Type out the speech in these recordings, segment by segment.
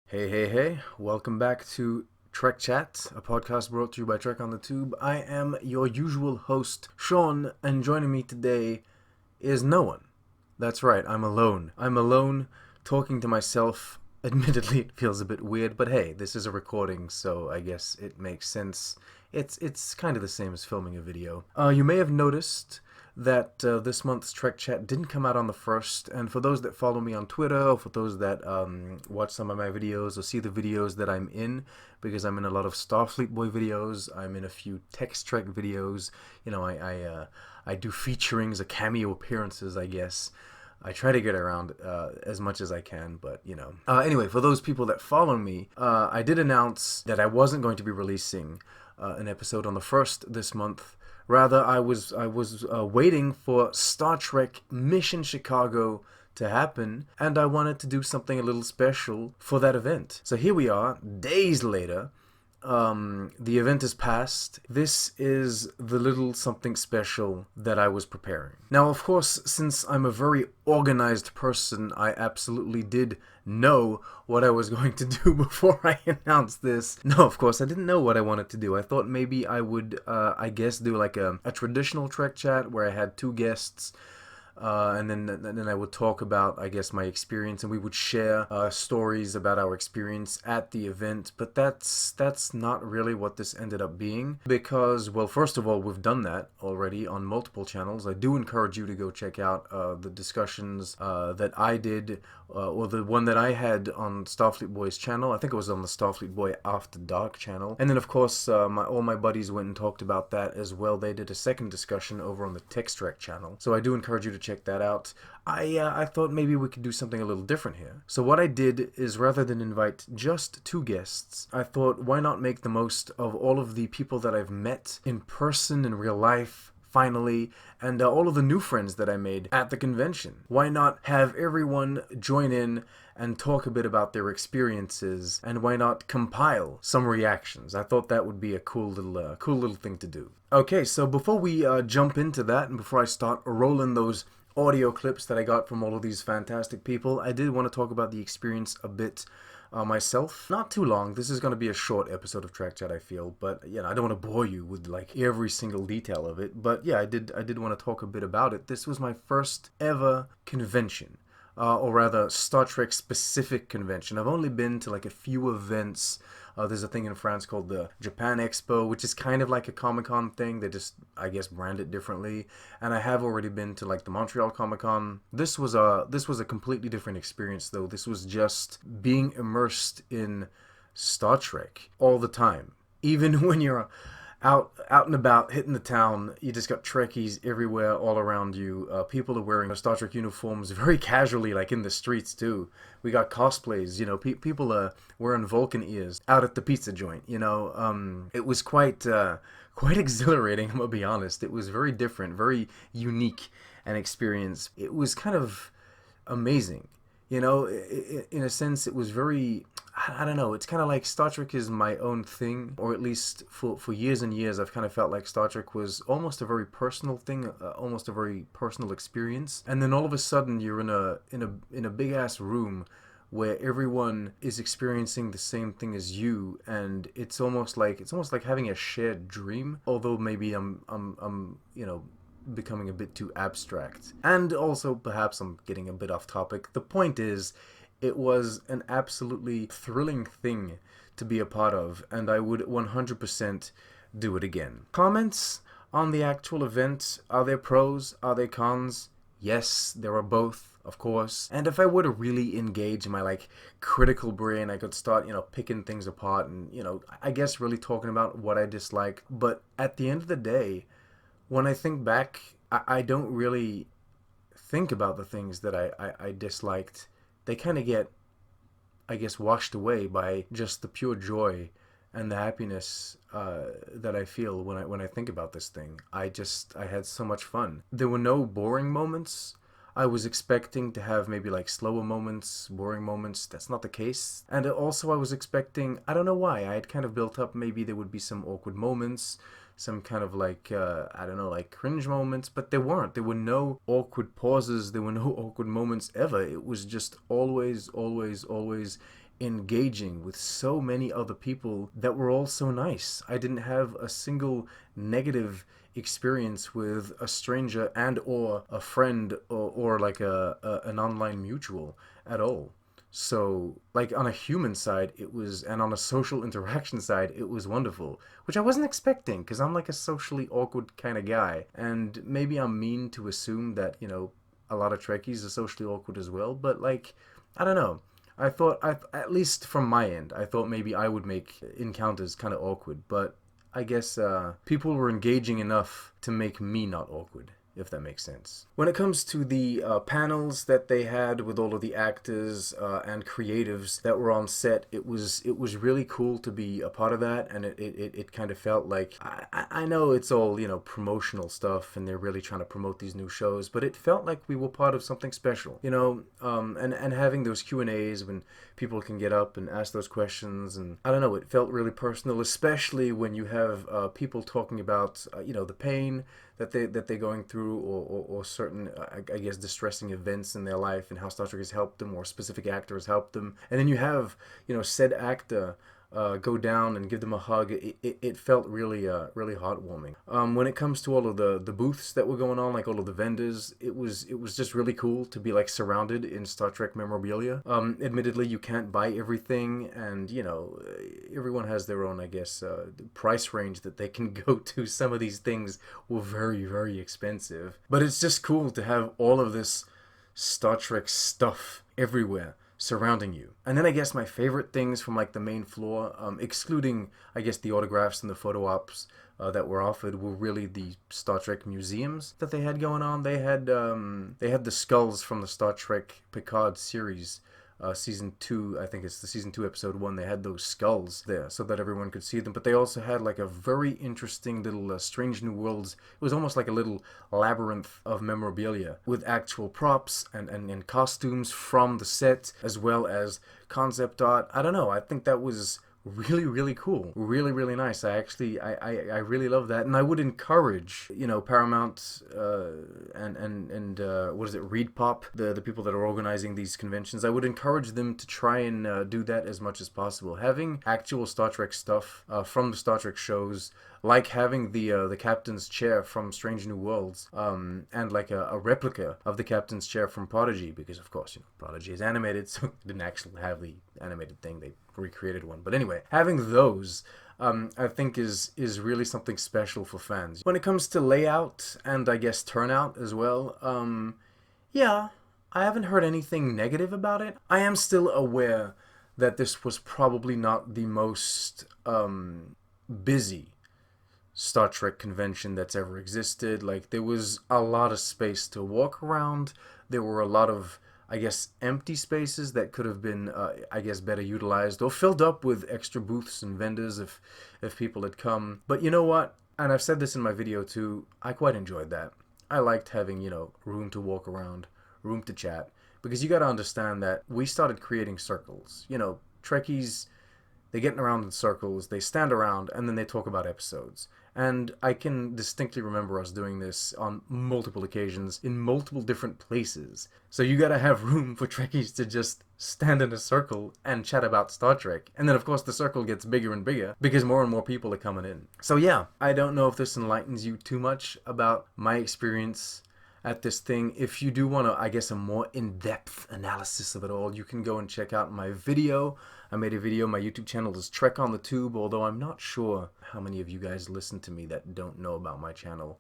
Hey, hey, hey, welcome back to Trek Chat, a podcast brought to you by Trek on the Tube. I am your usual host, Sean, and joining me today is no one. That's right, I'm alone. I'm alone talking to myself. Admittedly, it feels a bit weird, but hey, this is a recording, so I guess it makes sense. It's kind of the same as filming a video. You may have noticed that this month's Trek Chat didn't come out on the 1st, and for those that follow me on Twitter, or for those that watch some of my videos or see the videos that I'm in, because I'm in a lot of Starfleet Boy videos, I'm in a few Text Trek videos, I do featurings or cameo appearances, I guess. I try to get around as much as I can, but Anyway, for those people that follow me, I did announce that I wasn't going to be releasing an episode on the 1st this month. Rather, I was waiting for Star Trek Mission Chicago to happen, and I wanted to do something a little special for that event. So here we are, days later. The event is past. This is the little something special that I was preparing. Now, of course, since I'm a very organized person, I absolutely did know what I was going to do before I announced this. No, of course, I didn't know what I wanted to do. I thought maybe I would, I guess, do like a traditional Trek chat where I had two guests. And then I would talk about, I guess, my experience, and we would share stories about our experience at the event. But that's not really what this ended up being, because, well, first of all, we've done that already on multiple channels. I do encourage you to go check out the discussions that I did, or the one that I had on Starfleet Boy's channel. I think it was on the Starfleet Boy After Dark channel. And then, of course, all my buddies went and talked about that as well. They did a second discussion over on the Text Trek channel. So I do encourage you to check that out. I thought maybe we could do something a little different here. So what I did is, rather than invite just two guests, I thought, why not make the most of all of the people that I've met in person, in real life, finally, and all of the new friends that I made at the convention. Why not have everyone join in and talk a bit about their experiences, and why not compile some reactions? I thought that would be a cool little thing to do. Okay, so before we jump into that, and before I start rolling those audio clips that I got from all of these fantastic people, I did want to talk about the experience a bit myself. Not too long. This is going to be a short episode of Track Chat, I feel, but I don't want to bore you with like every single detail of it. But yeah, I did want to talk a bit about it. This was my first ever convention. Or rather, Star Trek specific convention. I've only been to like a few events. There's a thing in France called the Japan Expo, which is kind of like a Comic-Con thing. They just, I guess, brand it differently. And I have already been to like the Montreal Comic-Con. This was a completely different experience, though. This was just being immersed in Star Trek all the time. Even when you're out and about hitting the town, you just got Trekkies everywhere all around you. People are wearing Star Trek uniforms very casually, like in the streets too. We got cosplays, people are wearing Vulcan ears out at the pizza joint. It was quite exhilarating, I'm gonna be honest. It was very different, very unique an experience. It was kind of amazing. In a sense, it was very, I don't know, it's kind of like Star Trek is my own thing, or at least for years and years, I've kind of felt like Star Trek was almost a very personal thing, almost a very personal experience. And then all of a sudden, you're in a big ass room where everyone is experiencing the same thing as you, and it's almost like having a shared dream. Although maybe I'm becoming a bit too abstract. And also, perhaps I'm getting a bit off topic. The point is, it was an absolutely thrilling thing to be a part of, and I would 100% do it again. Comments on the actual event? Are there pros? Are there cons? Yes, there are both, of course. And if I were to really engage my like critical brain, I could start, picking things apart and, I guess really talking about what I dislike. But at the end of the day, when I think back, I don't really think about the things that I disliked. They kind of get, I guess, washed away by just the pure joy and the happiness that I feel when I think about this thing. I had so much fun. There were no boring moments. I was expecting to have maybe like slower moments, boring moments. That's not the case. And also I was expecting, I don't know why, I had kind of built up maybe there would be some awkward moments, some kind of like, I don't know, like cringe moments, but there weren't. There were no awkward pauses. There were no awkward moments ever. It was just always, always, always engaging with so many other people that were all so nice. I didn't have a single negative experience with a stranger and or a friend or like an online mutual at all. So, like on a human side, it was, and on a social interaction side, it was wonderful, which I wasn't expecting because I'm like a socially awkward kind of guy. And maybe I'm mean to assume that, a lot of Trekkies are socially awkward as well, but like, I don't know. I thought, at least from my end, I thought maybe I would make encounters kind of awkward, but I guess people were engaging enough to make me not awkward, if that makes sense. When it comes to the panels that they had with all of the actors and creatives that were on set, it was really cool to be a part of that, and it kind of felt like I know it's all promotional stuff, and they're really trying to promote these new shows, but it felt like we were part of something special, and having those Q&As when people can get up and ask those questions, and I don't know, it felt really personal, especially when you have people talking about the pain that they're going through, or certain I guess distressing events in their life, and how Star Trek has helped them, or specific actors helped them, and then you have said actor go down and give them a hug. It felt really heartwarming. When it comes to all of the booths that were going on, like all of the vendors, it was just really cool to be like surrounded in Star Trek memorabilia. Admittedly, you can't buy everything, and everyone has their own, I guess, price range that they can go to. Some of these things were very expensive, but it's just cool to have all of this Star Trek stuff everywhere surrounding you. And then I guess my favorite things from like the main floor, excluding I guess the autographs and the photo ops that were offered, were really the Star Trek museums that they had going on. They had the skulls from the Star Trek Picard series. Season 2, I think it's the season 2 episode 1, they had those skulls there so that everyone could see them, but they also had like a very interesting little Strange New Worlds. It was almost like a little labyrinth of memorabilia with actual props and costumes from the set, as well as concept art. I don't know, I think that was really cool, really nice. I really love that, and I would encourage Paramount and what is it, Reed Pop, the people that are organizing these conventions. I would encourage them to try and do that as much as possible, having actual Star Trek stuff from the Star Trek shows, like having the captain's chair from Strange New Worlds, and like a replica of the captain's chair from Prodigy, because of course Prodigy is animated, so they didn't actually have the animated thing, they recreated one. But anyway, having those I think is really something special for fans. When it comes to layout and I guess turnout as well, yeah, I haven't heard anything negative about it. I am still aware that this was probably not the most busy Star Trek convention that's ever existed. Like, there was a lot of space to walk around. There were a lot of, I guess, empty spaces that could have been, I guess, better utilized or filled up with extra booths and vendors if people had come. But you know what? And I've said this in my video too, I quite enjoyed that. I liked having, room to walk around, room to chat, because you got to understand that we started creating circles. Trekkies, they get around in circles, they stand around, and then they talk about episodes. And I can distinctly remember us doing this on multiple occasions in multiple different places. So you gotta have room for Trekkies to just stand in a circle and chat about Star Trek. And then of course the circle gets bigger and bigger because more and more people are coming in. So yeah, I don't know if this enlightens you too much about my experience at this thing. If you do want to, I guess, a more in-depth analysis of it all, you can go and check out my video. I made a video. My YouTube channel is Trek on the Tube, although I'm not sure how many of you guys listen to me that don't know about my channel.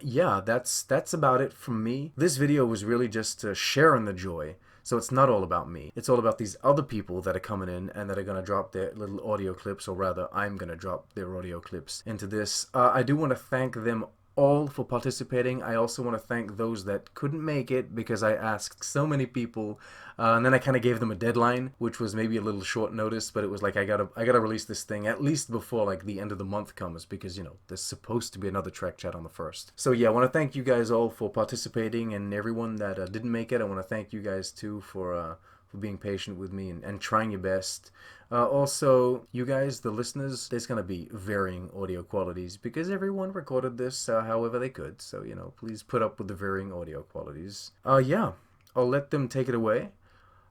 Yeah, that's about it from me. This video was really just to share in the joy. So it's not all about me. It's all about these other people that are coming in and that are going to drop their little audio clips, or rather, I'm going to drop their audio clips into this. I do want to thank them all for participating. I also want to thank those that couldn't make it because I asked so many people, and then I kind of gave them a deadline, which was maybe a little short notice, but it was like I gotta release this thing at least before like the end of the month comes, because there's supposed to be another Trek Chat on the 1st. So yeah, I want to thank you guys all for participating, and everyone that didn't make it, I want to thank you guys too for being patient with me and trying your best. Also, you guys, the listeners, there's going to be varying audio qualities because everyone recorded this however they could. So, please put up with the varying audio qualities. Yeah, I'll let them take it away.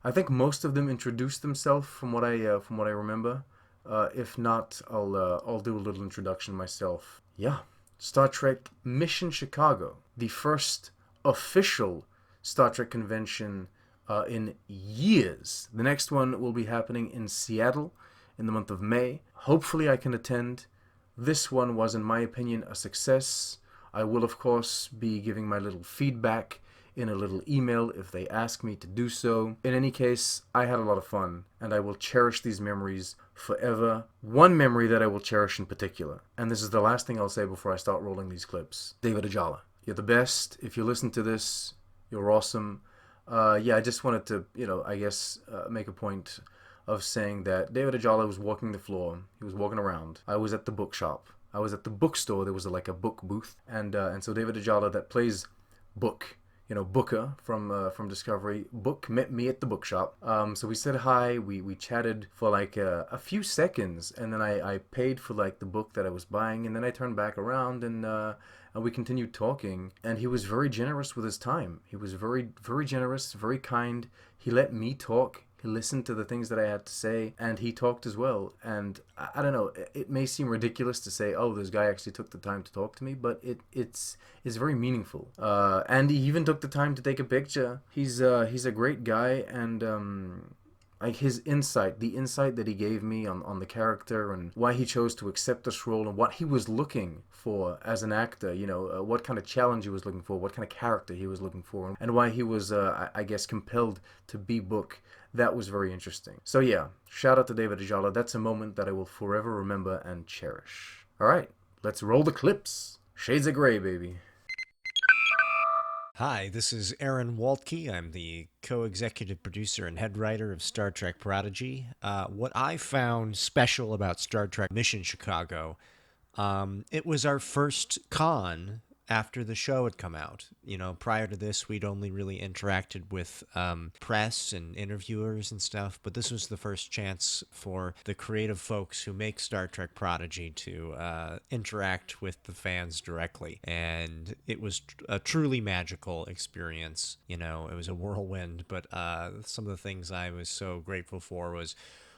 I think most of them introduced themselves from what I remember. If not, I'll do a little introduction myself. Yeah, Star Trek Mission Chicago, the first official Star Trek convention in years. The next one will be happening in Seattle in the month of May. Hopefully, I can attend. This one was, in my opinion, a success. I will, of course, be giving my little feedback in a little email if they ask me to do so. In any case, I had a lot of fun, and I will cherish these memories forever. One memory that I will cherish in particular, and this is the last thing I'll say before I start rolling these clips. David Ajala, you're the best. If you listen to this, you're awesome. Yeah, I just wanted to, I guess, make a point of saying that David Ajala was walking the floor. He was walking around. I was at the bookshop. I was at the bookstore. There was like a book booth, and so David Ajala, that plays Book, Booker from Discovery, Book met me at the bookshop. So we said hi. We chatted for like a few seconds, and then I paid for like the book that I was buying, and then I turned back around and we continued talking. And he was very generous with his time. He was very very generous, very kind. He let me talk. He listened to the things that I had to say, and he talked as well. And I don't know, it may seem ridiculous to say, oh, this guy actually took the time to talk to me, but it's very meaningful. And he even took the time to take a picture. He's a great guy, and like his insight, the insight that he gave me on the character and why he chose to accept this role and what he was looking for as an actor, what kind of challenge he was looking for, what kind of character he was looking for, and why he was, I guess, compelled to be Book. That was very interesting. So yeah, shout out to David Ajala. That's a moment that I will forever remember and cherish. All right, let's roll the clips. Shades of Grey, baby. Hi, this is Aaron Waltke. I'm the co-executive producer and head writer of Star Trek Prodigy. What I found special about Star Trek Mission Chicago, it was our first con after the show had come out. Prior to this, we'd only really interacted with press and interviewers and stuff, but this was the first chance for the creative folks who make Star Trek Prodigy to interact with the fans directly. And it was a truly magical experience. It was a whirlwind, but some of the things I was so grateful for was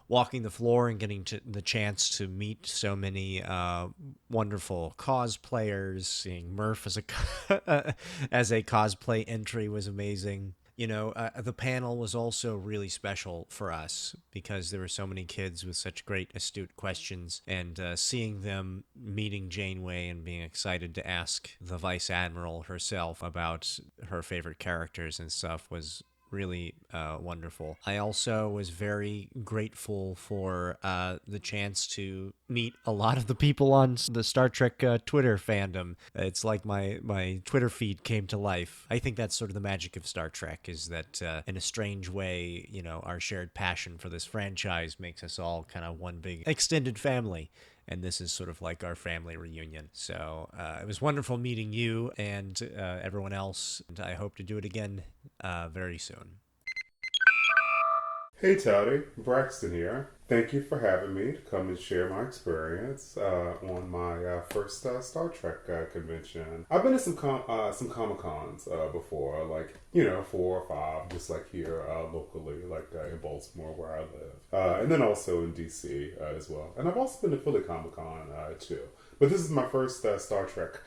walking the floor and getting the chance to meet so many wonderful cosplayers. Seeing Murph as a as a cosplay entry was amazing. The panel was also really special for us because there were so many kids with such great, astute questions, and seeing them meeting Janeway and being excited to ask the Vice Admiral herself about her favorite characters and stuff was really wonderful. I also was very grateful for the chance to meet a lot of the people on the Star Trek Twitter fandom. It's like my Twitter feed came to life. I think that's sort of the magic of Star Trek, is that in a strange way, our shared passion for this franchise makes us all kind of one big extended family. And this is sort of like our family reunion. So it was wonderful meeting you and everyone else. And I hope to do it again very soon. Hey Toddy, Braxton here. Thank you for having me to come and share my experience on my first Star Trek convention. I've been to some Comic Cons before, like 4 or 5, just like here locally, like in Baltimore where I live, and then also in DC as well. And I've also been to Philly Comic Con too. But this is my first Star Trek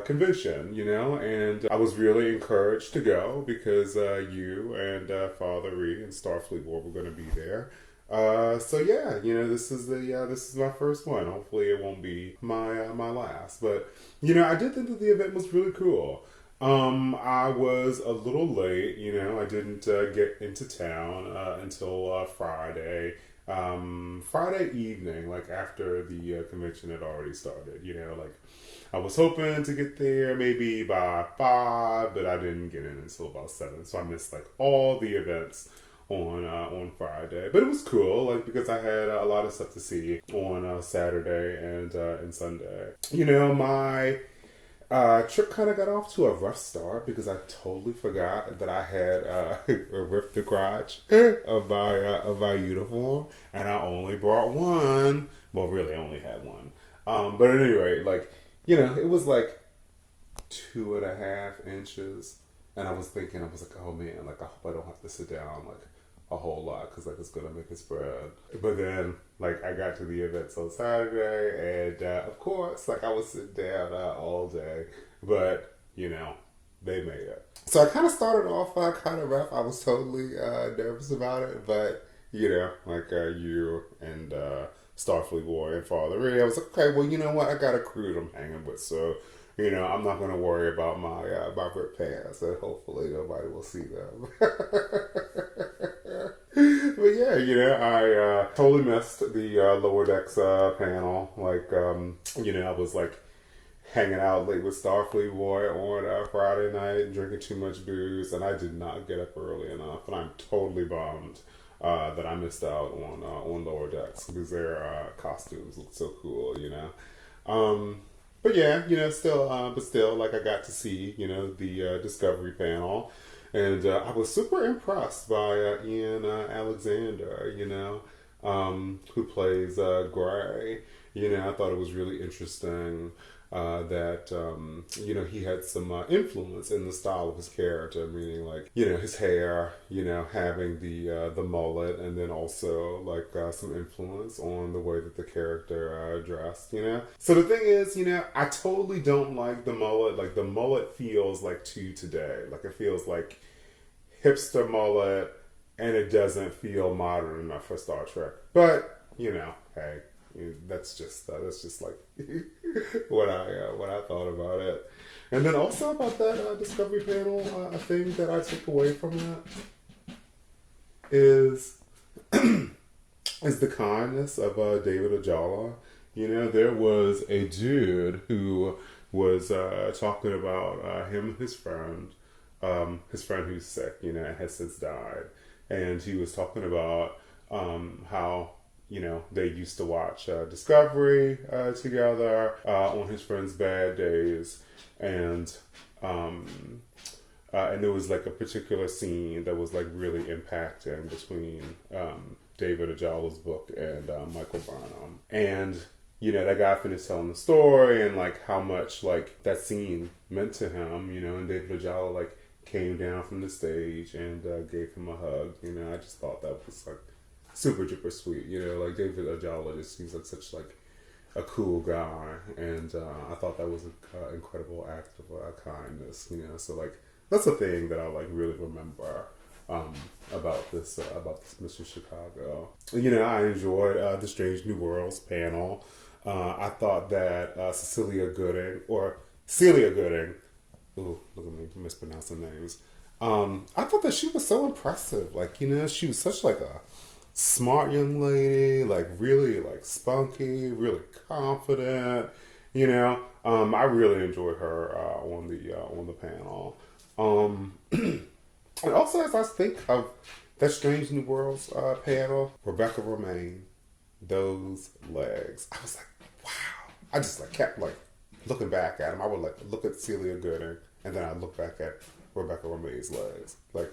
convention, and I was really encouraged to go because you and Father Reed and Starfleet were going to be there. So yeah, this is my first one. Hopefully, it won't be my last. But I did think that the event was really cool. I was a little late. I didn't get into town until Friday. Friday evening, like after the convention had already started. I was hoping to get there maybe by 5, but I didn't get in until about 7. So I missed like all the events on Friday. But it was cool, like because I had a lot of stuff to see on Saturday and Sunday. My trip kind of got off to a rough start because I totally forgot that I had ripped the crotch of my uniform, and I only brought one. Well, really, I only had one. But at any rate, like it was like 2.5 inches, and I was like, oh man, like I hope I don't have to sit down like a whole lot because like it's gonna make it spread. But then like I got to the events on Saturday, and of course like I was sitting down all day, but they made it. So I kind of started off kind of rough. I was totally nervous about it, but like you and Starfleet Boy and Father Ray, I was like, okay, well, you know what? I got a crew that I'm hanging with, so I'm not going to worry about my ripped pants, and hopefully nobody will see them. But yeah, I totally missed the Lower Decks panel. Like, I was like hanging out late with Starfleet Boy on Friday night, drinking too much booze, and I did not get up early enough, and I'm totally bummed that I missed out on Lower Decks because their costumes look so cool, But yeah, still, like I got to see, the Discovery panel, and I was super impressed by Ian Alexander, who plays Gray. I thought it was really interesting that he had some influence in the style of his character, meaning like his hair, having the mullet, and then also like some influence on the way that the character dressed. So the thing is, I totally don't like the mullet. Like the mullet feels like too today. Like it feels like hipster mullet, and it doesn't feel modern enough for Star Trek. But hey. That's just like what I thought about it, and then also about that Discovery panel. A thing that I took away from that is is the kindness of David Ajala. There was a dude who was talking about him and his friend who's sick, and has since died, and he was talking about how they used to watch Discovery together on his friend's bad days, and there was like a particular scene that was like really impacting between David Ajala's book and Michael Burnham, and that guy finished telling the story and like how much like that scene meant to him, and David Ajala like came down from the stage and gave him a hug. I just thought that was like super duper sweet, like David Ajala just seems like such like a cool guy, and I thought that was an incredible act of kindness, so like that's a thing that I like really remember about this Mr. Chicago. I enjoyed the Strange New Worlds panel. I thought that Celia Gooding, ooh, look at me mispronouncing names. I thought that she was so impressive. Like, she was such like a smart young lady, like really like spunky, really confident. I really enjoyed her on the panel. And also, as I think of that Strange New Worlds panel, Rebecca Romaine, those legs, I was like, wow. I just like kept like looking back at him. I would like look at Celia Gooding, and then I'd look back at Rebecca Romaine's legs, like.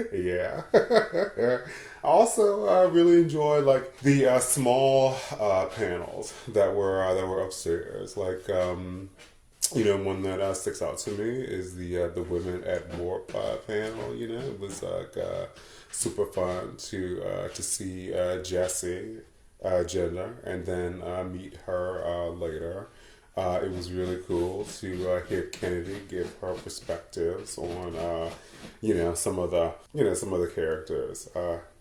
Yeah. I also really enjoyed like the small panels that were upstairs. Like one that sticks out to me is the Women at Warp panel. It was like super fun to see Jessie Jenner and then meet her later. It was really cool to hear Kennedy give her perspectives on, some of the characters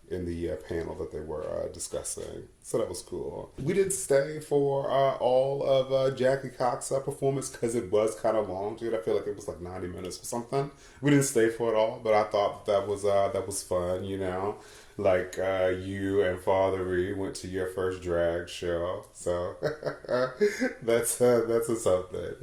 in the panel that they were discussing. So that was cool. We didn't stay for all of Jackie Cox's performance because it was kind of long, dude. I feel like it was like 90 minutes or something. We didn't stay for it all, but I thought that was fun, Like you and Father Reed went to your first drag show, so that's a something.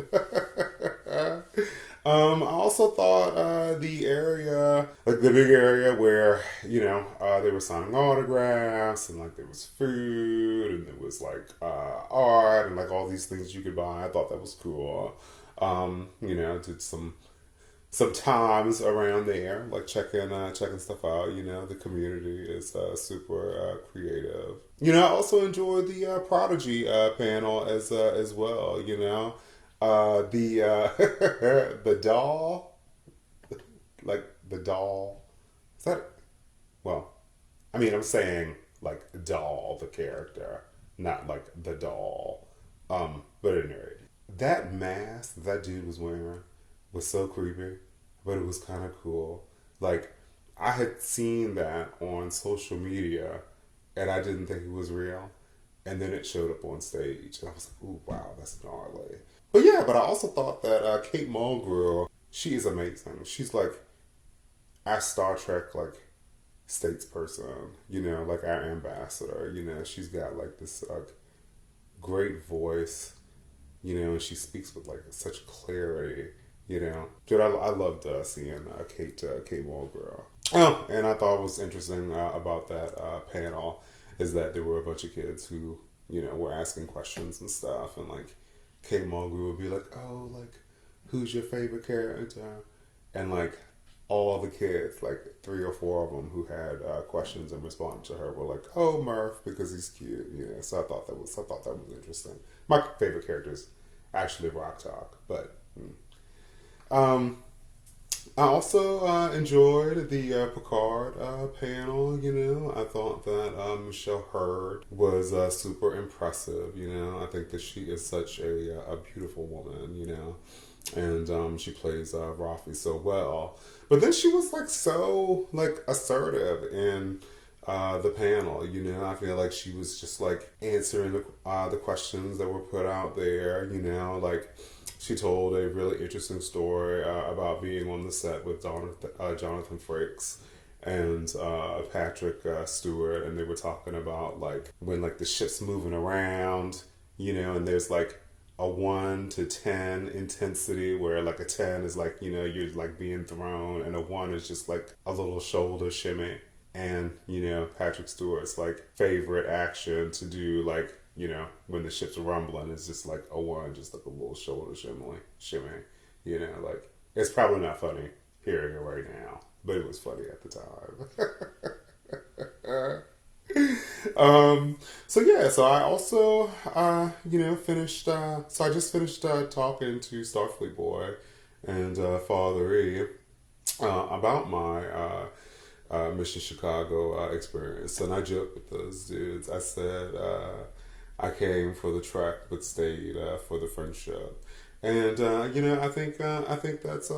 I also thought the area, like the big area where they were signing autographs and like there was food and there was like art and like all these things you could buy. I thought that was cool. Did some times around there, like checking stuff out. The community is super creative. I also enjoyed the Prodigy panel as well. The the doll, like the doll that, well, I mean, I'm saying like doll, the character, not like the doll. But anyway, that mask that dude was wearing was so creepy, but it was kind of cool. Like, I had seen that on social media, and I didn't think it was real. And then it showed up on stage, and I was like, "Ooh, wow, that's gnarly." But yeah, but I also thought that Kate Mulgrew, she is amazing. She's like our Star Trek like statesperson, like our ambassador. She's got like this great voice, and she speaks with like such clarity. Dude, I loved seeing Kate Mulgrew. Oh, and I thought what was interesting about that panel is that there were a bunch of kids who were asking questions and stuff, and like Kate Mulgrew would be like, "Oh, like who's your favorite character?" And like all the kids, like three or four of them who had questions in response to her were like, "Oh, Murph, because he's cute." So I thought that was interesting. My favorite character is actually Rock Talk, but um, I also enjoyed the Picard panel. I thought that Michelle Hurd was super impressive. I think that she is such a beautiful woman. And she plays Rafi so well. But then she was like so like assertive in the panel. I feel like she was just like answering the questions that were put out there. Like she told a really interesting story about being on the set with Jonathan Frakes and Patrick Stewart, and they were talking about like when like the ship's moving around, and there's like a 1 to 10 intensity where like a 10 is like you're like being thrown, and a 1 is just like a little shoulder shimmy. And Patrick Stewart's like favorite action to do, like when the ship's rumbling, is just like a 1, just like a little shoulder shimmy. Like it's probably not funny hearing it right now, but it was funny at the time. So yeah, so I also, finished. So I just finished talking to Starfleet Boy and Father E about my Mission Chicago experience, and I joked with those dudes. I said I came for the trek, but stayed for the friendship. And I think that's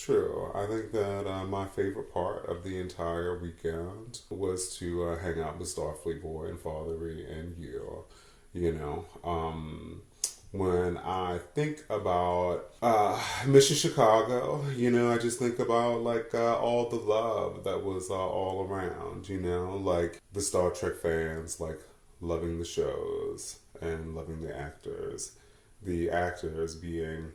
true. I think that my favorite part of the entire weekend was to hang out with Starfleet Boy and Father E and you. When I think about Mission Chicago, I just think about like all the love that was all around. Like the Star Trek fans, like loving the shows and loving the actors being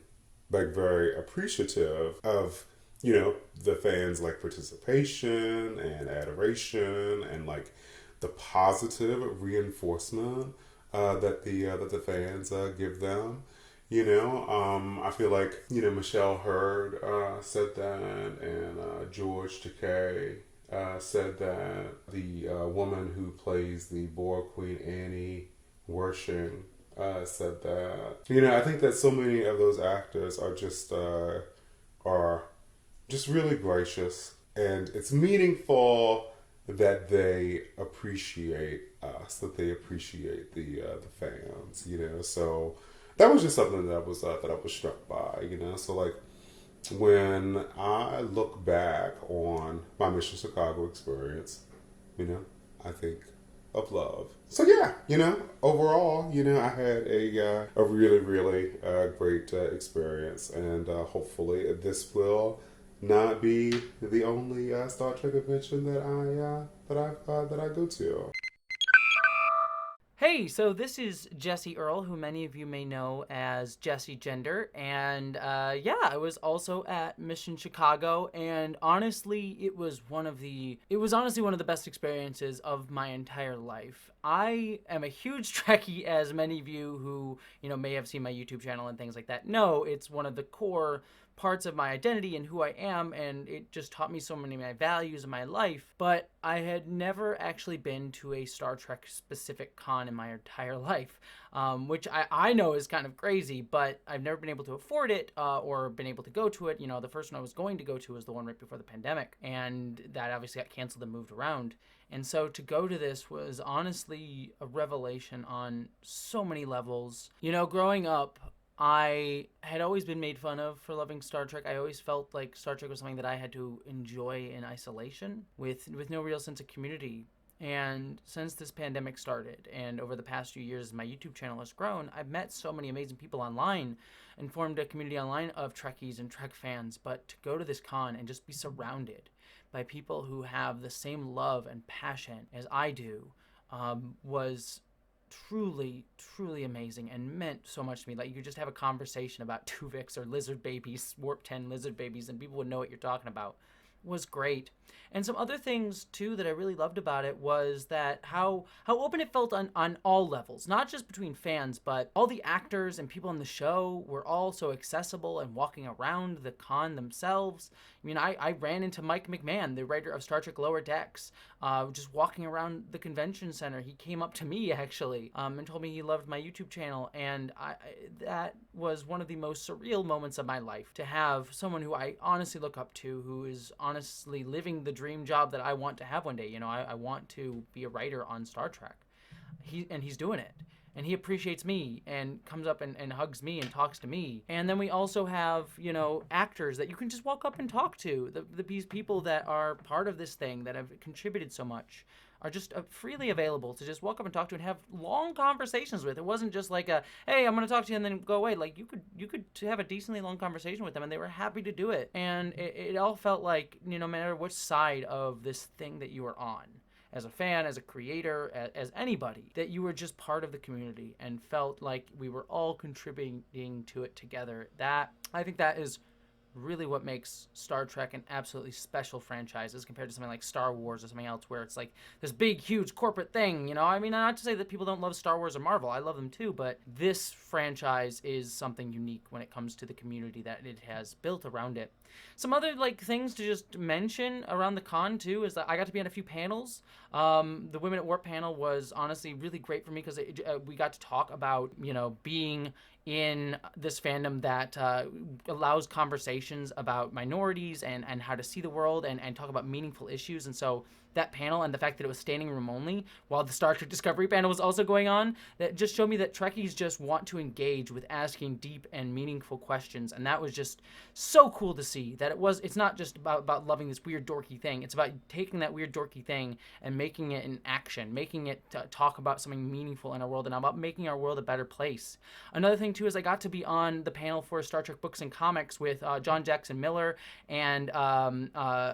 like very appreciative of the fans like participation and adoration and like the positive reinforcement that the fans give them. I feel like Michelle Hurd said that, and George Takei said that the woman who plays the Borg Queen Annie Wershing said that. I think that so many of those actors are just really gracious, and it's meaningful that they appreciate us, that they appreciate the fans. So that was just something that I was struck by. So like when I look back on my Mission Chicago experience, I think of love. So yeah, overall, I had a really really great experience, and hopefully this will not be the only Star Trek convention that I go to. Hey, so this is Jesse Earl, who many of you may know as Jesse Gender, and yeah, I was also at Mission Chicago, and honestly, it was honestly one of the best experiences of my entire life. I am a huge Trekkie, as many of you who may have seen my YouTube channel and things like that know. It's one of the core parts of my identity and who I am, and it just taught me so many of my values in my life. But I had never actually been to a Star Trek specific con in my entire life, which I know is kind of crazy, but I've never been able to afford it or been able to go to it. The first one I was going to go to was the one right before the pandemic, and that obviously got canceled and moved around. And so to go to this was honestly a revelation on so many levels. Growing up, I had always been made fun of for loving Star Trek. I always felt like Star Trek was something that I had to enjoy in isolation with no real sense of community. And since this pandemic started and over the past few years my YouTube channel has grown, I've met so many amazing people online and formed a community online of Trekkies and Trek fans. But to go to this con and just be surrounded by people who have the same love and passion as I do was truly, truly amazing and meant so much to me. Like, you could just have a conversation about Tuvix or lizard babies, Warp 10 lizard babies, and people would know what you're talking about. Was great. And some other things too that I really loved about it was that how open it felt on all levels, not just between fans, but all the actors and people on the show were all so accessible and walking around the con themselves. I mean, I ran into Mike McMahon, the writer of Star Trek Lower Decks, just walking around the convention center. He came up to me actually and told me he loved my YouTube channel, and that was one of the most surreal moments of my life, to have someone who I honestly look up to, who is honestly living the dream job that I want to have one day. I want to be a writer on Star Trek. He's doing it. And he appreciates me and comes up and hugs me and talks to me. And then we also have, actors that you can just walk up and talk to. These people that are part of this thing, that have contributed so much, are just freely available to just walk up and talk to and have long conversations with. It wasn't just like hey, I'm going to talk to you and then go away. Like, you could have a decently long conversation with them, and they were happy to do it. And it all felt like, no matter which side of this thing that you were on, as a fan, as a creator, as anybody, that you were just part of the community and felt like we were all contributing to it together. I think that is really what makes Star Trek an absolutely special franchise as compared to something like Star Wars or something else, where it's like this big, huge corporate thing. I mean, not to say that people don't love Star Wars or Marvel. I love them too, but this franchise is something unique when it comes to the community that it has built around it. Some other things to just mention around the con too is that I got to be on a few panels. The Women at Warp panel was honestly really great for me because we got to talk about being in this fandom that allows conversations about minorities and how to see the world and talk about meaningful issues. And so that panel, and the fact that it was standing room only while the Star Trek Discovery panel was also going on, that just showed me that Trekkies just want to engage with asking deep and meaningful questions. And that was just so cool to see, that it's not just about loving this weird dorky thing. It's about taking that weird dorky thing and making it an action, making it talk about something meaningful in our world, and about making our world a better place. Another thing too is I got to be on the panel for Star Trek Books and Comics with John Jackson Miller and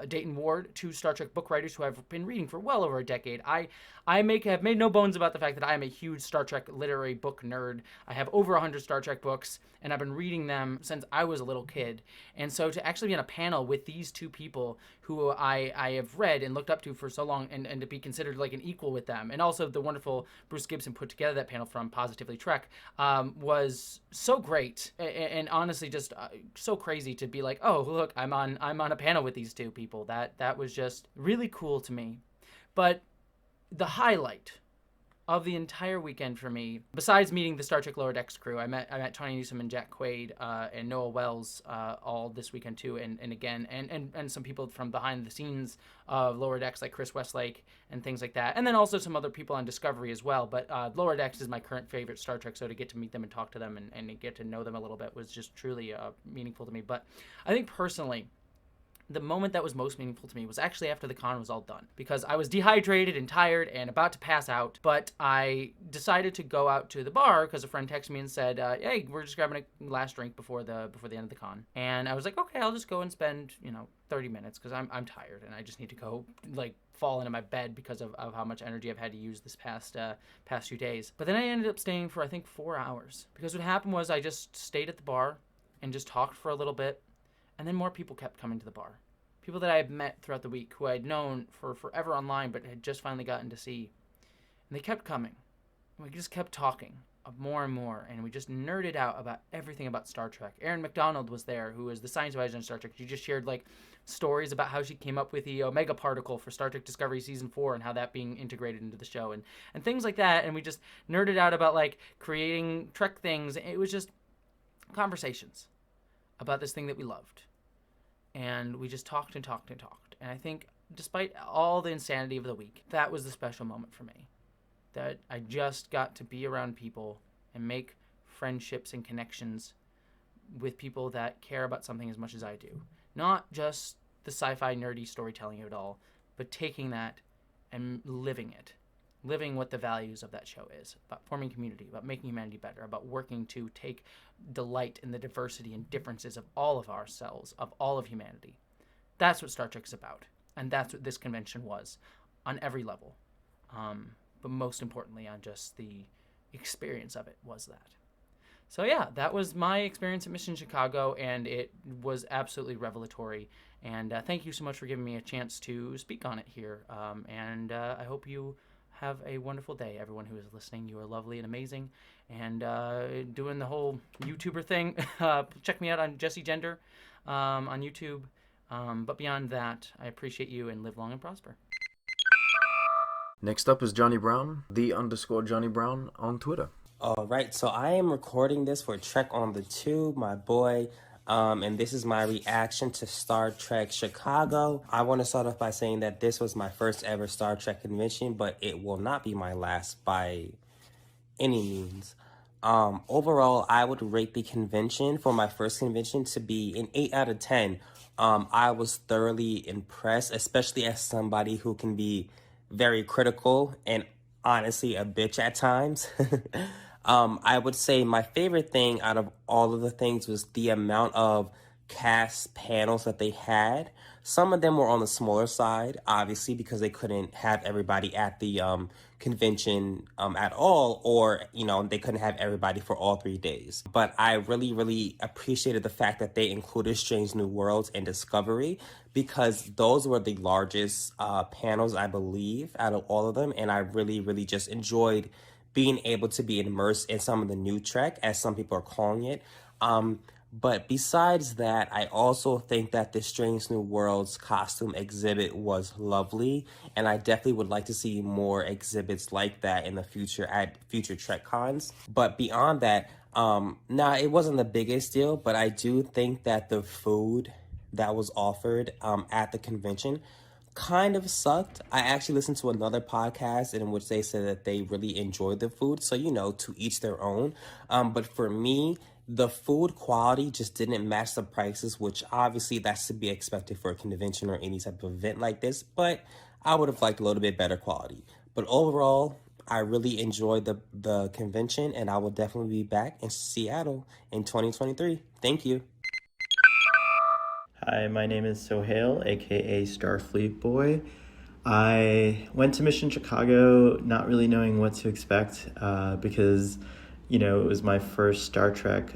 Dayton Ward, two Star Trek book writers who I've been reading for well over a decade. I have made no bones about the fact that I am a huge Star Trek literary book nerd. I have over 100 Star Trek books, and I've been reading them since I was a little kid. And so to actually be on a panel with these two people who I have read and looked up to for so long, and to be considered like an equal with them, and also the wonderful Bruce Gibson put together that panel from Positively Trek, was so great, and honestly just so crazy to be like, oh, look, I'm on a panel with these two people. That was just really cool to me. But the highlight of the entire weekend for me, besides meeting the Star Trek Lower Decks crew, I met Tony Newsom and Jack Quaid and Noah Wells all this weekend too, and some people from behind the scenes of Lower Decks like Chris Westlake and things like that, and then also some other people on Discovery as well. But Lower Decks is my current favorite Star Trek, so to get to meet them and talk to them and get to know them a little bit was just truly meaningful to me. But I think personally, the moment that was most meaningful to me was actually after the con was all done, because I was dehydrated and tired and about to pass out, but I decided to go out to the bar because a friend texted me and said, hey, we're just grabbing a last drink before the end of the con. And I was like, okay, I'll just go and spend 30 minutes because I'm tired and I just need to go fall into my bed because of how much energy I've had to use this past few days. But then I ended up staying for I think 4 hours, because what happened was I just stayed at the bar and just talked for a little bit. And then more people kept coming to the bar. People that I had met throughout the week, who I had known for forever online, but had just finally gotten to see. And they kept coming. And we just kept talking. more and more, and we just nerded out about everything about Star Trek. Erin McDonald was there, who is the science advisor on Star Trek. She just shared like stories about how she came up with the Omega particle for Star Trek Discovery season 4 and how that being integrated into the show and things like that. And we just nerded out about like creating Trek things. It was just conversations about this thing that we loved, and we just talked and talked and talked. And I think despite all the insanity of the week, that was the special moment for me, that I just got to be around people and make friendships and connections with people that care about something as much as I do. Not just the sci-fi nerdy storytelling of it all, but taking that and living it. Living what the values of that show is, about forming community, about making humanity better, about working to take delight in the diversity and differences of all of ourselves, of all of humanity. That's what Star Trek is about, and that's what this convention was on every level. But most importantly, on just the experience of it was that. So yeah, that was my experience at Mission Chicago, and it was absolutely revelatory. And thank you so much for giving me a chance to speak on it here. And I hope you have a wonderful day, everyone who is listening. You are lovely and amazing. And doing the whole YouTuber thing, check me out on Jesse Gender on YouTube. But beyond that, I appreciate you, and live long and prosper. Next up is Johnny Brown, _Johnny Brown on Twitter. All right, so I am recording this for Trek on the Tube, my boy. And this is my reaction to Star Trek Chicago. I want to start off by saying that this was my first ever Star Trek convention, but it will not be my last by any means. Overall, I would rate the convention for my first convention to be an 8 out of 10. I was thoroughly impressed, especially as somebody who can be very critical and honestly a bitch at times. I would say my favorite thing out of all of the things was the amount of cast panels that they had. Some of them were on the smaller side, obviously, because they couldn't have everybody at the convention at all, or, you know, they couldn't have everybody for all 3 days. But I really, really appreciated the fact that they included Strange New Worlds and Discovery, because those were the largest panels, I believe, out of all of them. And I really, really just enjoyed being able to be immersed in some of the new Trek, as some people are calling it. But besides that, I also think that the Strange New Worlds costume exhibit was lovely, and I definitely would like to see more exhibits like that in the future at future Trek cons. But beyond that, it wasn't the biggest deal, but I do think that the food that was offered at the convention kind of sucked. I actually listened to another podcast in which they said that they really enjoyed the food. So, you know, to each their own. But for me, the food quality just didn't match the prices, which obviously that's to be expected for a convention or any type of event like this. But I would have liked a little bit better quality. But overall, I really enjoyed the convention, and I will definitely be back in Seattle in 2023. Thank you. Hi, my name is Sohail, aka Starfleet Boy. I went to Mission Chicago not really knowing what to expect because, you know, it was my first Star Trek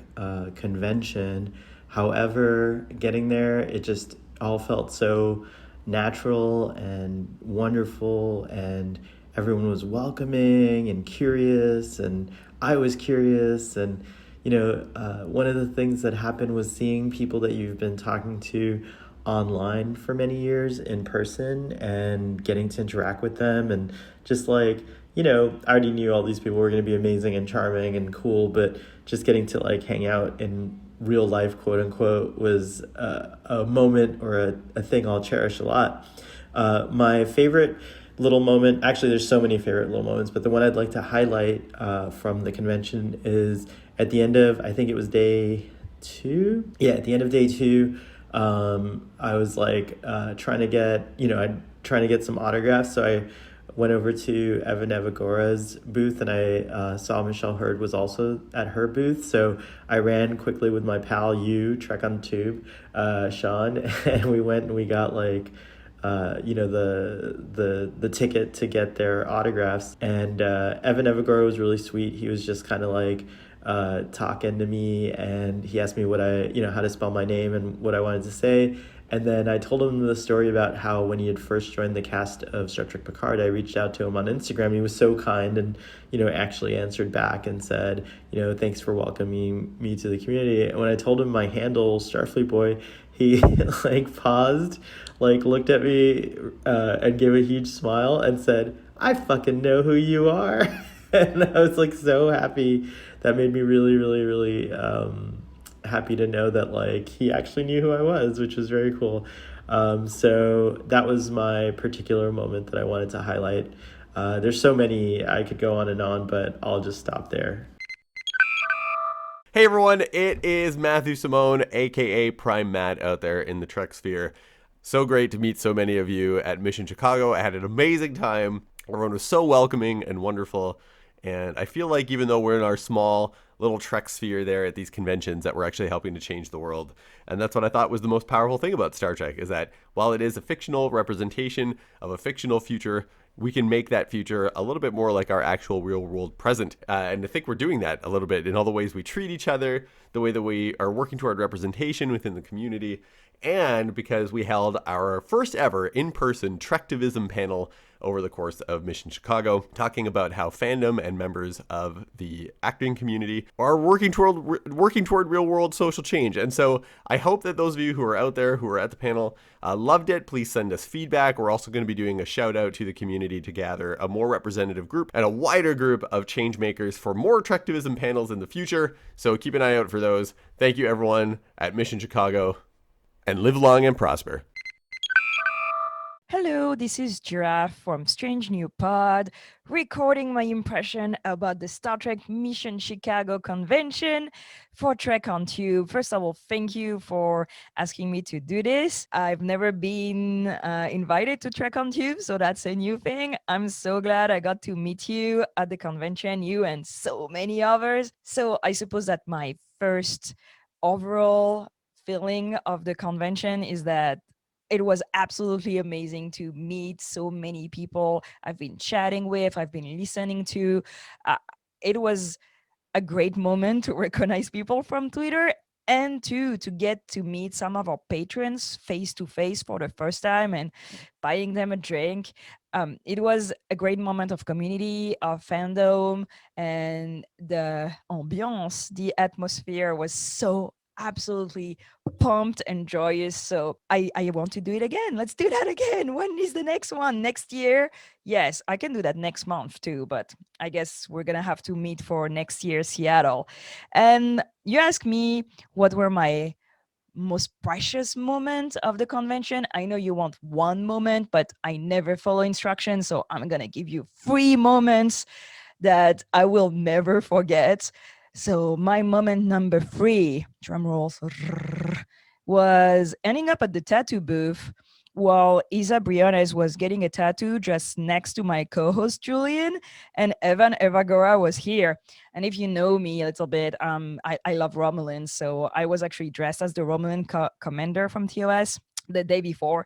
convention. However, getting there, it just all felt so natural and wonderful, and everyone was welcoming and curious, and I was curious, and you know, one of the things that happened was seeing people that you've been talking to online for many years in person and getting to interact with them. And just like, you know, I already knew all these people were going to be amazing and charming and cool, but just getting to like hang out in real life, quote unquote, was a moment or a thing I'll cherish a lot. My favorite little moment, actually there's so many favorite little moments, but the one I'd like to highlight from the convention is at the end of, I think it was day 2. Yeah, at the end of day 2, I was like trying to get some autographs. So I went over to Evan Evagora's booth, and I saw Michelle Hurd was also at her booth. So I ran quickly with my pal Trek on the Tube, Sean, and we went and we got like the ticket to get their autographs. And Evan Evagora was really sweet. He was just kind of like talking to me, and he asked me how to spell my name and what I wanted to say. And then I told him the story about how when he had first joined the cast of Star Trek Picard, I reached out to him on Instagram. He was so kind and, actually answered back and said, thanks for welcoming me to the community. And when I told him my handle, Starfleet Boy, he paused, looked at me and gave a huge smile and said, I fucking know who you are. And I was so happy. That made me really, really, really happy to know that he actually knew who I was, which was very cool. So that was my particular moment that I wanted to highlight. There's so many, I could go on, but I'll just stop there. Hey everyone, it is Matthew Simone, aka Prime Matt, out there in the Trek sphere. So great to meet so many of you at Mission Chicago. I had an amazing time. Everyone was so welcoming and wonderful. And I feel like even though we're in our small little Trek sphere there at these conventions, that we're actually helping to change the world. And that's what I thought was the most powerful thing about Star Trek, is that while it is a fictional representation of a fictional future, we can make that future a little bit more like our actual real world present. And I think we're doing that a little bit in all the ways we treat each other, the way that we are working toward representation within the community, and because we held our first ever in-person Trektivism panel over the course of Mission Chicago, talking about how fandom and members of the acting community are working toward real-world social change. And so I hope that those of you who are out there, who are at the panel, loved it. Please send us feedback. We're also going to be doing a shout out to the community to gather a more representative group and a wider group of change makers for more Trektivism panels in the future. So keep an eye out for those. Thank you everyone at Mission Chicago, and live long and prosper. Hello, this is Giraffe from Strange New Pod, recording my impression about the Star Trek Mission Chicago convention for Trek on Tube. First of all, thank you for asking me to do this. I've never been invited to Trek on Tube, so that's a new thing. I'm so glad I got to meet you at the convention, you and so many others. So I suppose that my first overall feeling of the convention is that it was absolutely amazing to meet so many people I've been chatting with, I've been listening to. Uh, it was a great moment to recognize people from Twitter and to get to meet some of our patrons face to face for the first time and buying them a drink. It was a great moment of community, of fandom, and the ambiance, the atmosphere was so absolutely pumped and joyous. So I want to do it again. Let's do that again. When is the next one? Next year? Yes, I can do that next month too, but I guess we're gonna have to meet for next year's Seattle. And you ask me what were my most precious moment of the convention. I know you want one moment, but I never follow instructions, so I'm gonna give you 3 moments that I will never forget. So my moment number 3, drum rolls, was ending up at the tattoo booth while Isa Briones was getting a tattoo just next to my co-host Julian, and Evan Evagora was here. And if you know me a little bit, I love Romulan, so I was actually dressed as the Romulan commander from TOS the day before.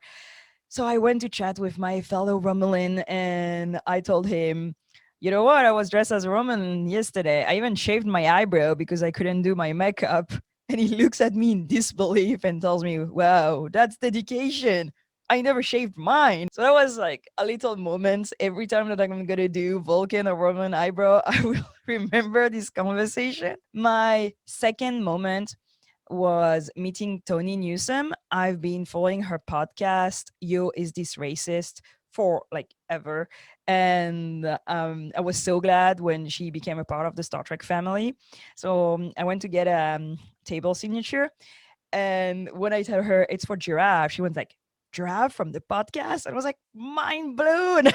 So I went to chat with my fellow Romulan, and I told him, you know what? I was dressed as a Roman yesterday. I even shaved my eyebrow because I couldn't do my makeup. And he looks at me in disbelief and tells me, wow, that's dedication. I never shaved mine. So that was like a little moment. Every time that I'm going to do Vulcan or Roman eyebrow, I will remember this conversation. My second moment was meeting Tony Newsom. I've been following her podcast, Yo, Is This Racist? For like ever. And I was so glad when she became a part of the Star Trek family. So I went to get a table signature. And when I tell her it's for Giraffe, she went like, Giraffe from the podcast? And I was like, mind blown.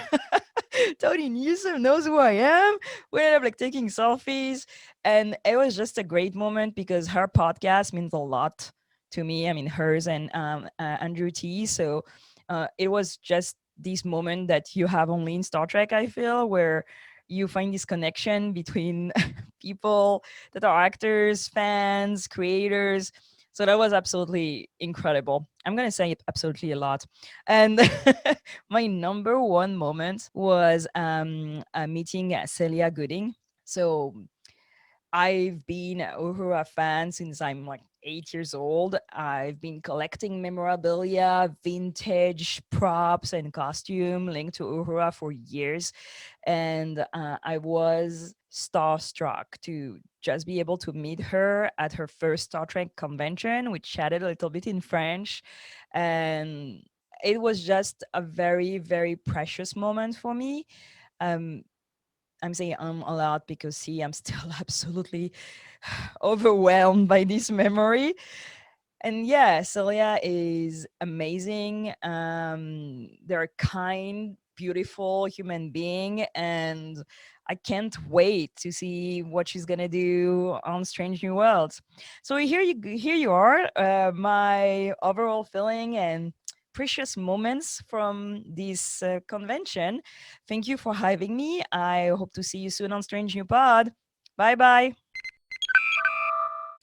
Tony Newsom knows who I am. We ended up like taking selfies. And it was just a great moment because her podcast means a lot to me. I mean, hers and Andrew T. So it was just this moment that you have only in Star Trek, I feel, where you find this connection between people that are actors, fans, creators. So that was absolutely incredible. I'm going to say it absolutely a lot. And my number one moment was meeting Celia Gooding. So I've been a Uhura fan since I'm like 8 years old. I've been collecting memorabilia, vintage props, and costume linked to Uhura for years. And I was starstruck to just be able to meet her at her first Star Trek convention. We chatted a little bit in French, and it was just a very, very precious moment for me. Um, I'm saying a lot because see, I'm still absolutely overwhelmed by this memory. And yeah, Celia is amazing. They're a kind, beautiful human being, and I can't wait to see what she's gonna do on Strange New Worlds. So here you are. My overall feeling and precious moments from this convention. Thank you for having me. I hope to see you soon on Strange New Pod. Bye bye.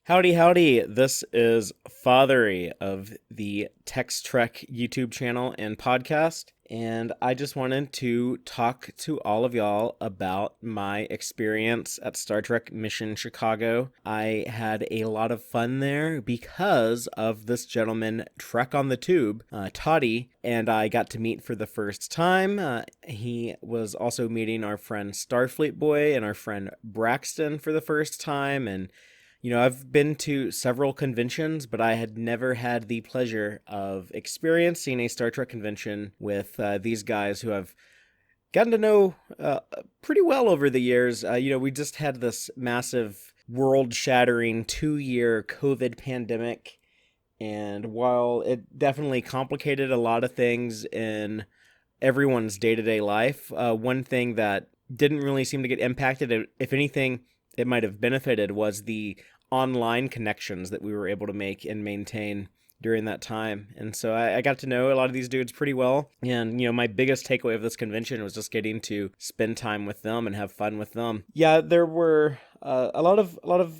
Howdy, howdy. This is Fathery of the Text Trek YouTube channel and podcast. And I just wanted to talk to all of y'all about my experience at Star Trek Mission Chicago. I had a lot of fun there because of this gentleman, Trek on the Tube, Toddy, and I got to meet for the first time. He was also meeting our friend Starfleet Boy and our friend Braxton for the first time, and I've been to several conventions, but I had never had the pleasure of experiencing a Star Trek convention with these guys who I've gotten to know pretty well over the years. We just had this massive world-shattering 2-year COVID pandemic, and while it definitely complicated a lot of things in everyone's day-to-day life, one thing that didn't really seem to get impacted, if anything, it might have benefited, was the online connections that we were able to make and maintain during that time. And so I got to know a lot of these dudes pretty well. And, my biggest takeaway of this convention was just getting to spend time with them and have fun with them. Yeah, there were a lot of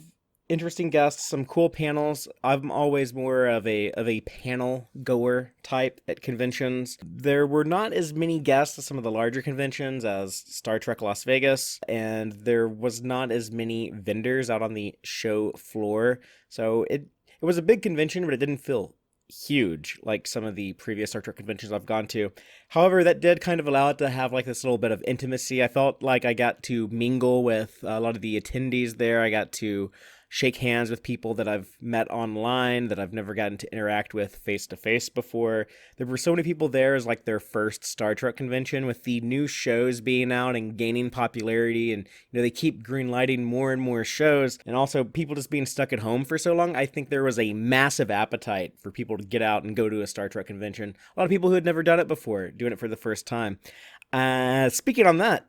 interesting guests, some cool panels. I'm always more of a panel goer type at conventions. There were not as many guests at some of the larger conventions as Star Trek Las Vegas, and there was not as many vendors out on the show floor. So it was a big convention, but it didn't feel huge like some of the previous Star Trek conventions I've gone to. However, that did kind of allow it to have like this little bit of intimacy. I felt like I got to mingle with a lot of the attendees there. I got to shake hands with people that I've met online that I've never gotten to interact with face to face before. There were so many people there as like their first Star Trek convention, with the new shows being out and gaining popularity, and they keep greenlighting more and more shows, and also people just being stuck at home for so long. I think there was a massive appetite for people to get out and go to a Star Trek convention. A lot of people who had never done it before doing it for the first time. Speaking on that,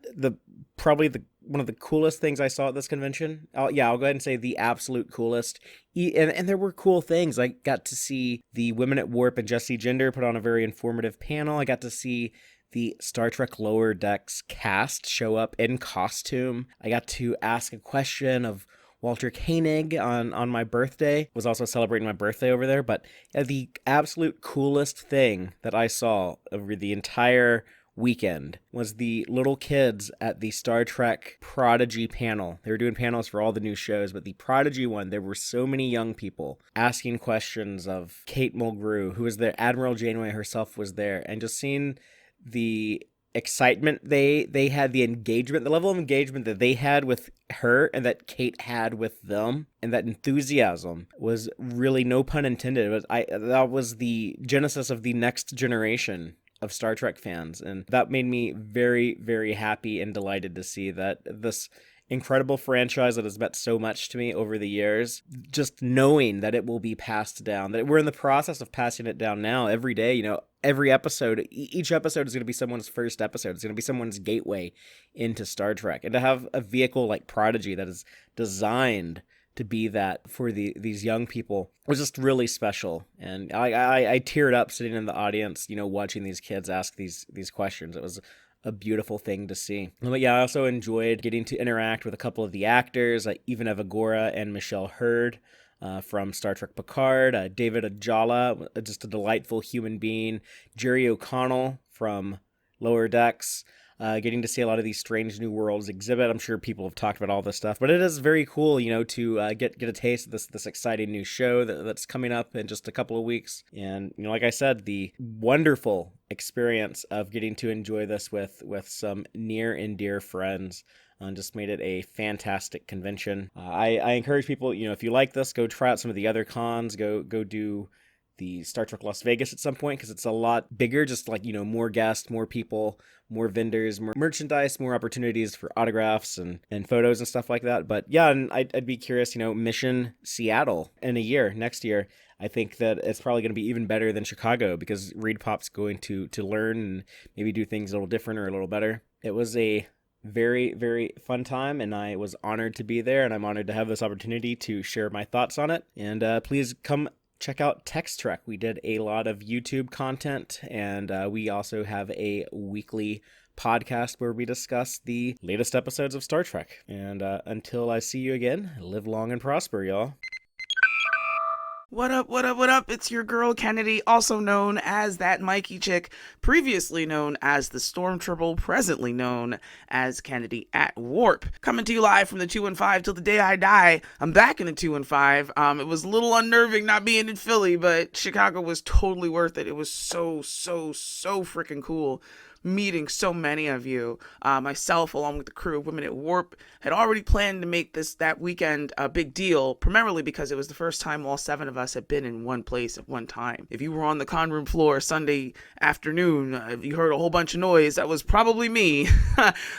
probably one of the coolest things I saw at this convention. I'll go ahead and say the absolute coolest. And there were cool things. I got to see the Women at Warp and Jesse Gender put on a very informative panel. I got to see the Star Trek Lower Decks cast show up in costume. I got to ask a question of Walter Koenig on my birthday. Was also celebrating my birthday over there. But the absolute coolest thing that I saw over the entire weekend was the little kids at the Star Trek Prodigy panel. They were doing panels for all the new shows, but the Prodigy one, there were so many young people asking questions of Kate Mulgrew, who was there. Admiral Janeway herself was there, and just seeing the excitement they had, the engagement, the level of engagement that they had with her and that Kate had with them, and that enthusiasm was really, no pun intended, that was the genesis of the next generation of Star Trek fans, and that made me very, very happy and delighted to see that this incredible franchise that has meant so much to me over the years, just knowing that it will be passed down, that we're in the process of passing it down now every day. Every episode, each episode is going to be someone's first episode. It's going to be someone's gateway into Star Trek, and to have a vehicle like Prodigy that is designed to be that for these young people was just really special. And I teared up sitting in the audience, watching these kids ask these questions. It was a beautiful thing to see. But yeah, I also enjoyed getting to interact with a couple of the actors, like Eva Evagora and Michelle Hurd from Star Trek Picard, David Ajala, just a delightful human being, Jerry O'Connell from Lower Decks, getting to see a lot of these Strange New Worlds exhibit. I'm sure people have talked about all this stuff, but it is very cool, to get a taste of this exciting new show that's coming up in just a couple of weeks. And like I said, the wonderful experience of getting to enjoy this with some near and dear friends. Just made it a fantastic convention. I encourage people, if you like this, go try out some of the other cons. Go do the Star Trek Las Vegas at some point, because it's a lot bigger, just like, more guests, more people, more vendors, more merchandise, more opportunities for autographs and photos and stuff like that. But yeah, and I'd be curious, Mission Seattle in a year, next year. I think that it's probably going to be even better than Chicago, because ReadPop's going to learn and maybe do things a little different or a little better. It was a very, very fun time, and I was honored to be there, and I'm honored to have this opportunity to share my thoughts on it. And please come check out Text Trek. We did a lot of YouTube content, and we also have a weekly podcast where we discuss the latest episodes of Star Trek. And until I see you again, live long and prosper, y'all. What up, what up, what up? It's your girl Kennedy, also known as that Mikey chick, previously known as the Stormtrooper, presently known as Kennedy at Warp. Coming to you live from the 215 till the day I die. I'm back in the 215. It was a little unnerving not being in Philly, but Chicago was totally worth it. It was so freaking cool meeting so many of you. Myself, along with the crew of Women at Warp, had already planned to make that weekend a big deal, primarily because it was the first time all 7 of us had been in one place at one time. If you were on the con room floor Sunday afternoon, if you heard a whole bunch of noise, that was probably me.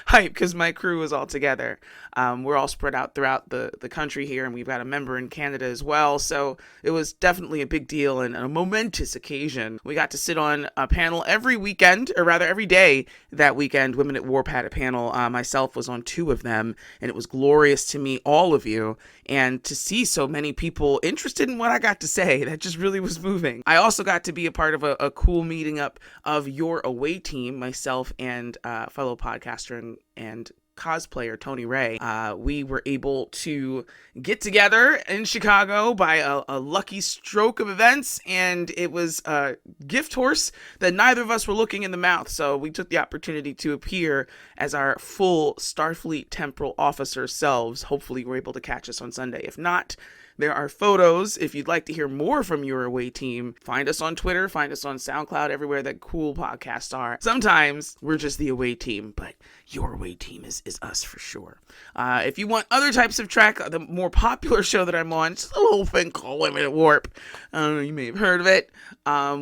Hype, because my crew was all together. We're all spread out throughout the country here, and we've got a member in Canada as well, so it was definitely a big deal and a momentous occasion. We got to sit on a panel every weekend, or rather every day that weekend. Women at Warp had a panel. Myself was on 2 of them, and it was glorious to meet all of you and to see so many people interested in what I got to say. That just really was moving. I also got to be a part of a cool meeting up of your away team, myself and fellow podcaster and cosplayer Tony Ray. We were able to get together in Chicago by a lucky stroke of events, and it was a gift horse that neither of us were looking in the mouth, so we took the opportunity to appear as our full Starfleet temporal officer selves. Hopefully we're able to catch us on Sunday. If not, there are photos. If you'd like to hear more from your away team, find us on Twitter, find us on SoundCloud, everywhere that cool podcasts are. Sometimes we're just the away team, but your away team is us for sure. If you want other types of Trek, the more popular show that I'm on, it's a little thing called Women at Warp. You may have heard of it.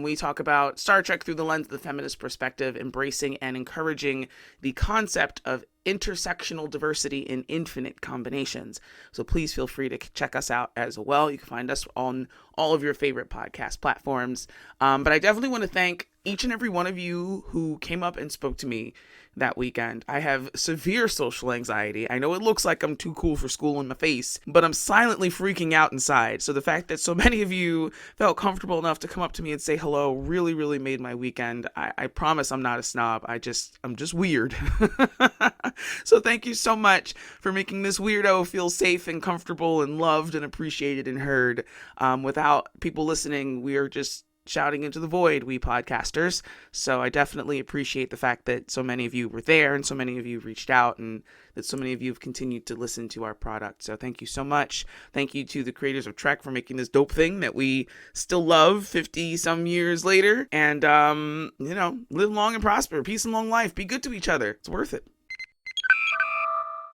We talk about Star Trek through the lens of the feminist perspective, embracing and encouraging the concept of intersectional diversity in infinite combinations. So please feel free to check us out as well. You can find us on all of your favorite podcast platforms. But I definitely want to thank each and every one of you who came up and spoke to me that weekend. I have severe social anxiety. I know it looks like I'm too cool for school in my face, but I'm silently freaking out inside. So the fact that so many of you felt comfortable enough to come up to me and say hello really, really made my weekend. I promise I'm not a snob. I'm just weird. So thank you so much for making this weirdo feel safe and comfortable and loved and appreciated and heard. Without people listening, we are just shouting into the void, we podcasters. So I definitely appreciate the fact that so many of you were there and so many of you reached out and that so many of you have continued to listen to our product. So thank you so much. Thank you to the creators of Trek for making this dope thing that we still love 50 some years later. And, live long and prosper, peace and long life. Be good to each other. It's worth it.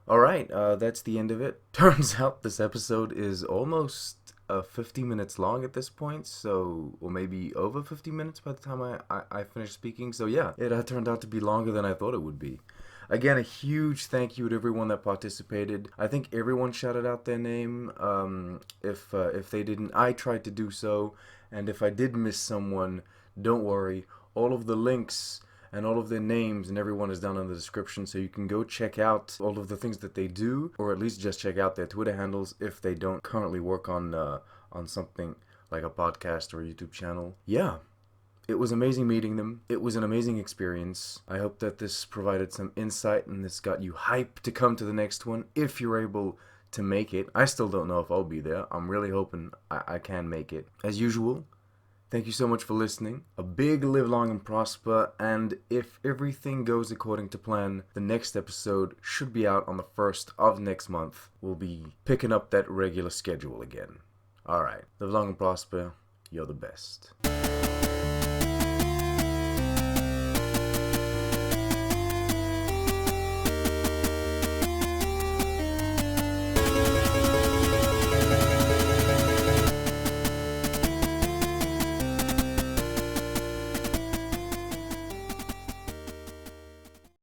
All right, that's the end of it. Turns out this episode is almost 50 minutes long at this point, or maybe over 50 minutes by the time I finished speaking. So yeah, it turned out to be longer than I thought it would be. Again, a huge thank you to everyone that participated. I think everyone shouted out their name. If they didn't, I tried to do so. And if I did miss someone, don't worry. All of the links and all of their names and everyone is down in the description, so you can go check out all of the things that they do, or at least just check out their Twitter handles if they don't currently work on something like a podcast or a YouTube channel. Yeah, it was amazing meeting them. It was an amazing experience. I hope that this provided some insight and this got you hyped to come to the next one if you're able to make it. I still don't know if I'll be there. I'm really hoping I can make it. As usual, Thank you so much for listening. A big live long and prosper, and if everything goes according to plan, the next episode should be out on the 1st of next month. We'll be picking up that regular schedule again. Alright, live long and prosper. You're the best.